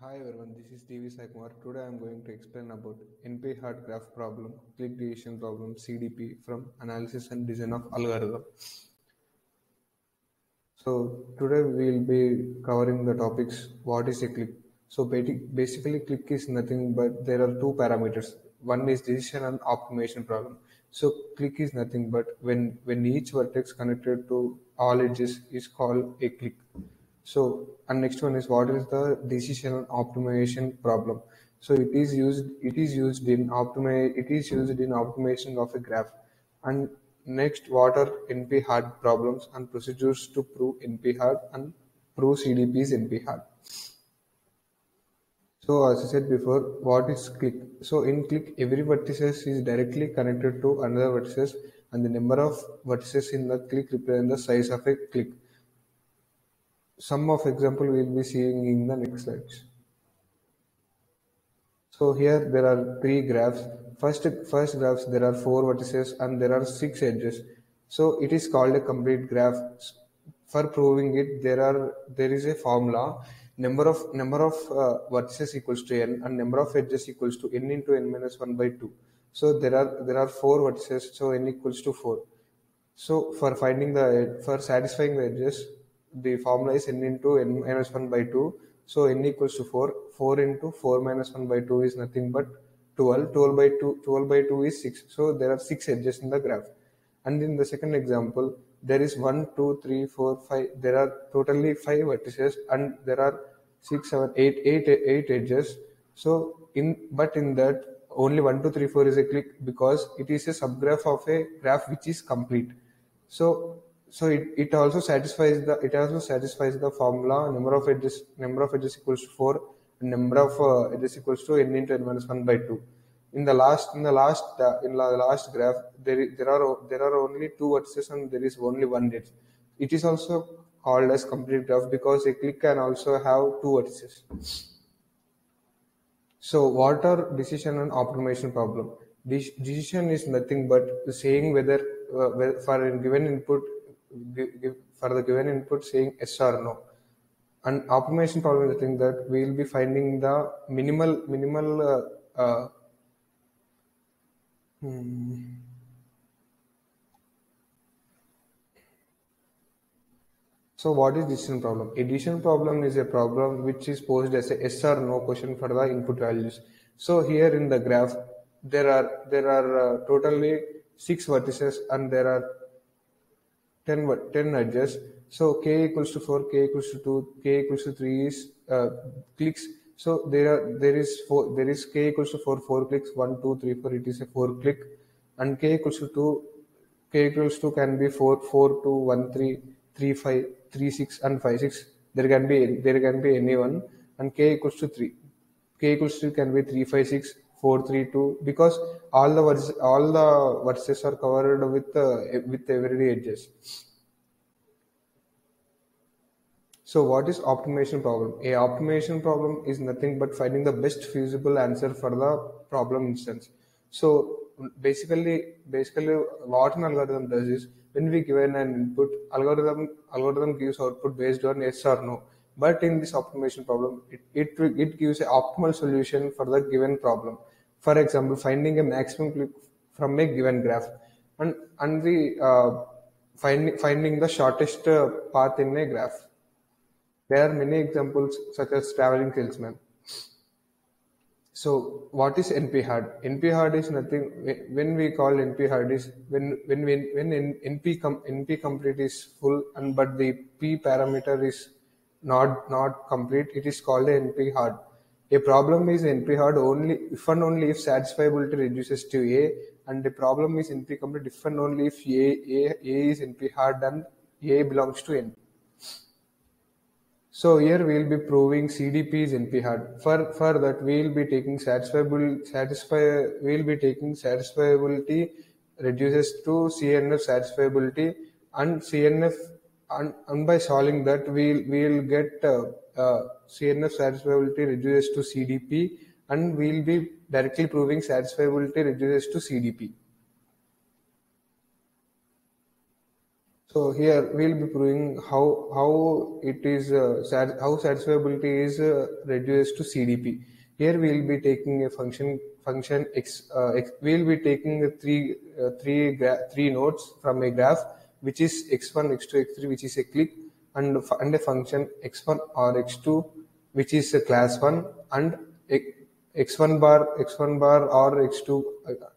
Hi everyone, this is TV Sai Kumar. Today I am going to explain about NP hard graph problem, click decision problem, CDP from analysis and design of algorithm. So today we will be covering the topics what is a click. So basically click is nothing but there are two parameters. One is decision and optimization problem. So click is nothing but when each vertex connected to all edges is called a click. So, and next one is what is the decision optimization problem. So it is used in optimization of a graph. And next, what are NP hard problems and procedures to prove NP hard and prove CDP's NP hard. So as I said before, what is click? So in click, every vertices is directly connected to another vertices, and the number of vertices in the click represent the size of a click. Some of example we will be seeing in the next slides. So here there are three graphs. First graphs there are four vertices and there are six edges. So it is called a complete graph. For proving it, there is a formula. Number of vertices equals to n and number of edges equals to n into n minus 1 by 2. So there are four vertices. So n equals to 4. So for satisfying the edges, the formula is n into n minus 1 by 2. So n equals to 4. 4 into 4 minus 1 by 2 is nothing but 12. 12 by 2 is 6. So there are 6 edges in the graph. And in the second example, there is 1, 2, 3, 4, 5. There are totally 5 vertices and there are 6, 7, 8 edges. So in that only 1, 2, 3, 4 is a click because it is a subgraph of a graph which is complete. So it also satisfies the formula number of edges equals to 4 and number of edges equals to n into n minus 1 by 2. In the last graph there are only two vertices and there is only one edge. It is also called as complete graph because a click can also have two vertices. So what are decision and optimization problem? Decision is nothing but saying whether for a given input, for the given input saying yes or no. And optimization problem is the thing that we will be finding the minimal. So what is decision problem? A decision problem is a problem which is posed as a yes or no question for the input values. So here in the graph, there are totally 6 vertices and there are 10 edges. So k equals to 4, k equals to 2, k equals to 3 is clicks. So there is k equals to 4 clicks, 1, 2, 3, 4. It is a 4 click, and k equals to 2, k equals to can be 4, 4, 2, 1, 3, 3, 5, 3, 6, and 5, 6. There can be anyone, and k equals to 3. K equals to can be 3, 5, 6, 4, 3, 2 because all the vertices are covered with every edges. So what is optimization problem? A optimization problem is nothing but finding the best feasible answer for the problem instance. So basically what an algorithm does is when we given an input, algorithm gives output based on yes or no. But in this optimization problem, it gives an optimal solution for the given problem. For example, finding a maximum click from a given graph, and the finding the shortest path in a graph. There are many examples such as traveling salesman. So what is NP hard? NP hard is nothing. When we call NP hard is when NP complete is full and but the P parameter is not complete. It is called a NP hard. A problem is NP hard only if and only if satisfiability reduces to A, and the problem is NP complete if and only if A is NP hard and A belongs to N. So here we will be proving CDP is NP hard. For that we will be taking satisfiability reduces to CNF satisfiability, and CNF and by solving that we will get CNF satisfiability reduces to CDP, and we will be directly proving satisfiability reduces to CDP. So here we'll be proving how it is how satisfiability is reduced to CDP. Here we'll be taking a function we'll be taking the three nodes from a graph, which is x1, x2, x3, which is a click, and a function x1 or x2, which is a class 1, and x1 bar or x2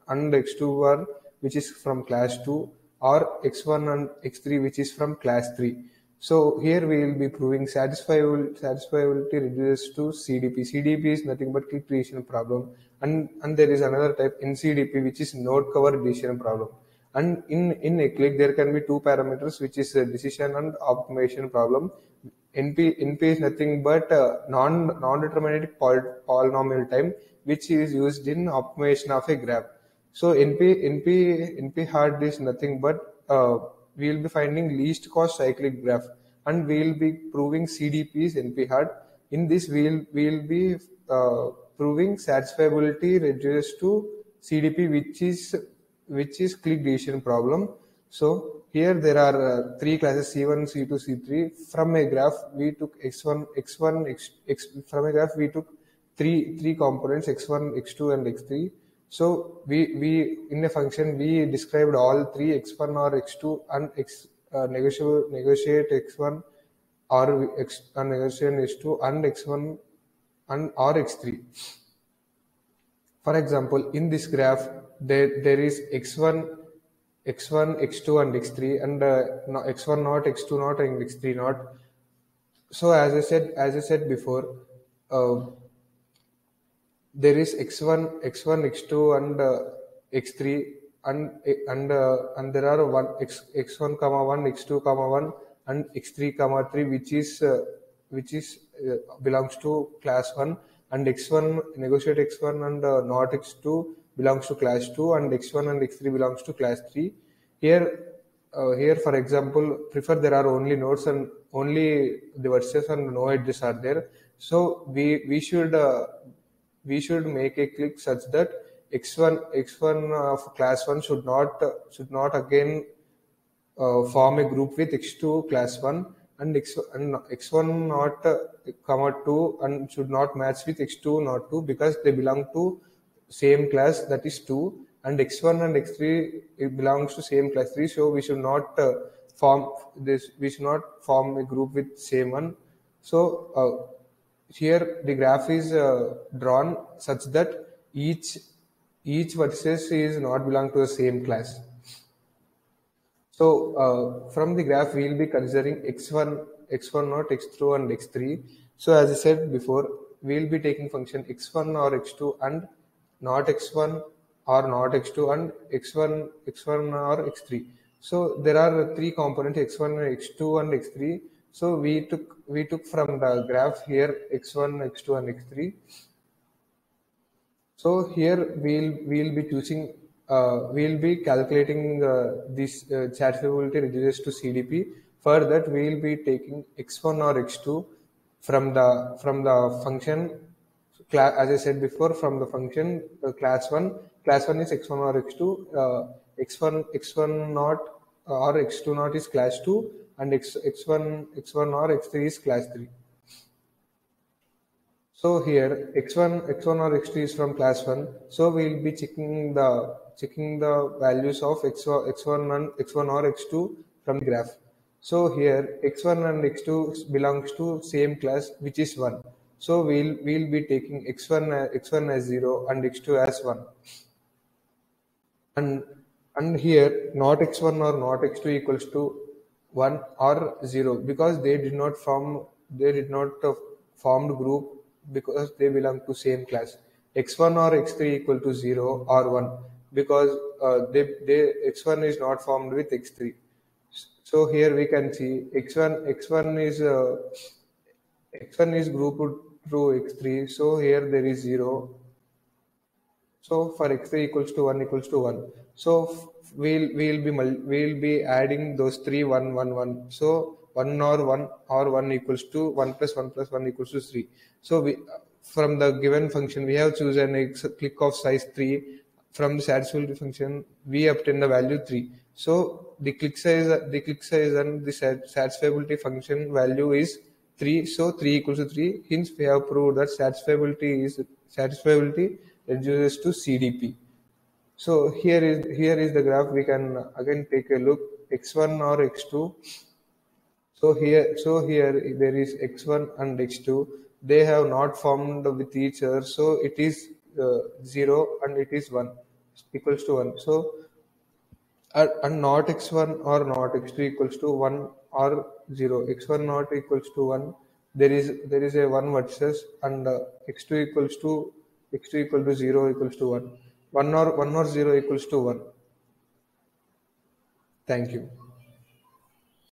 and x2 bar, which is from class 2, or x1 and x3, which is from class 3. So here we will be proving satisfiability reduces to CDP. CDP is nothing but click decision problem, and there is another type NCDP, which is node cover decision problem. And in a click there can be two parameters, which is decision and optimization problem. NP is nothing but non-deterministic polynomial time, which is used in optimization of a graph. So NP hard is nothing but we will be finding least cost cyclic graph, and we will be proving CDP is NP hard. In this we will be proving satisfiability reduces to CDP, which is click decision problem. So here there are three classes C1, C2, C3. From a graph we took from a graph we took three components, x1, x2, and x3. So we in a function we described all three, x1 or x2, and negotiate x1 or negotiate x2 and x1 and or x3. For example, in this graph there is x1, x2, and x3, and x1 not, x2 not, and x3 not. So as I said before, there is x1, x2, and x3, and there are x1 comma 1, x2 comma 1, and x3 comma 3, which is belongs to class 1, and x1 negotiate x1 and not x2 belongs to class 2, and x1 and x3 belongs to class 3. Here for example, prefer there are only nodes and only the vertices and no edges are there. So we should make a click such that x1 of class 1 should not again form a group with x2 class 1, and x1 not comma 2 and should not match with x2 not 2, because they belong to same class, that is 2, and x1 and x3 it belongs to same class 3. So we should not form a group with same one. So here the graph is drawn such that each vertices is not belong to the same class. So from the graph we will be considering x1 not, x2, and x3. So as I said before, we will be taking function x1 or x2 and not x1 or not x2 and x1 or x3. So there are three components, x1, x2, and x3. So we took from the graph here x1, x2, and x3. So here we'll be choosing we'll be calculating this satisfiability reduces to CDP. For that we will be taking x1 or x2 from the function, as I said before, from the function class 1. Class 1 is x1 or x2. X1 not or x2 not is class 2, and x1 or x3 is class 3. So here x1 or x2 is from class 1. So we will be checking the values of x1 or x2 from the graph. So here x1 and x2 belongs to same class, which is 1. So we'll be taking x1 as 0 and x2 as 1. And here not x1 or not x2 equals to 1 or 0, because they did not formed group, because they belong to same class. X1 or x3 equal to 0 or 1, because x1 is not formed with x3. So here we can see x1 is grouped through x3. So here there is 0. So for x3 equals to 1 equals to 1. So we'll be adding those 3 1 1 1. So 1 or 1 equals to 1 plus 1 plus 1 equals to 3. So from the given function we have chosen a click of size 3. From the satisfiability function we obtain the value 3. So the click size and the satisfiability function value is 3. So 3 equals to 3. Hence we have proved that satisfiability reduces to CDP. So here is the graph. We can again take a look, x1 or x2. So here there is x1 and x2. They have not formed with each other. So it is 0 and it is 1 equals to 1. So and not x1 or not x2 equals to 1 or 0. X1 not equals to 1. There is a 1 versus, and x2 equals to x2 equal to 0 equals to 1. 1 or 0 equals to 1. Thank you.